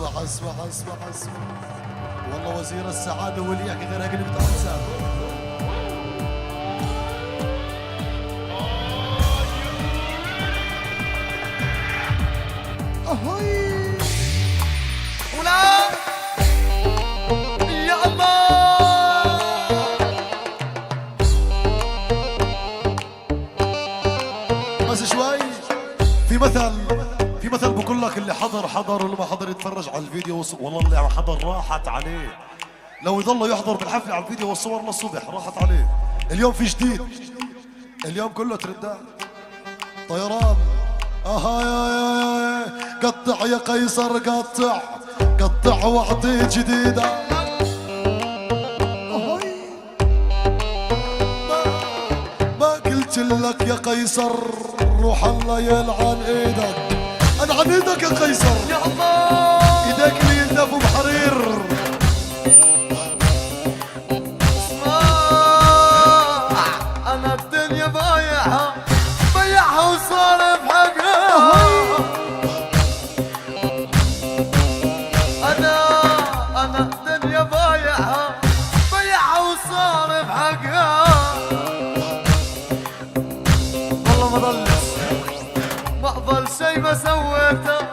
اسمع والله وزير السعادة وليك غير قلبت أنسان. أهوي ولا يا الله. بس شوي في مثل بقول لك اللي حضر واللي ما حضر يتفرج على الفيديو والله اللي حضر راحت عليه. لو يضل يحضر بالحفلة على الفيديو والصور للصبح راحت عليه. اليوم في جديد، اليوم كله ترندات طيران. يا قطع يا قيصر قطع واعطي جديدة. ما قلت لك يا قيصر روح الله يلعن ايدك. انا عن ايدك يا قيصر يا الله. ايدك اللي يندفوا بحرير. انا الدنيا بايعها وصارف حقها. انا الدنيا بايعها وصارف حقها. والله ما ضل شي ما سويته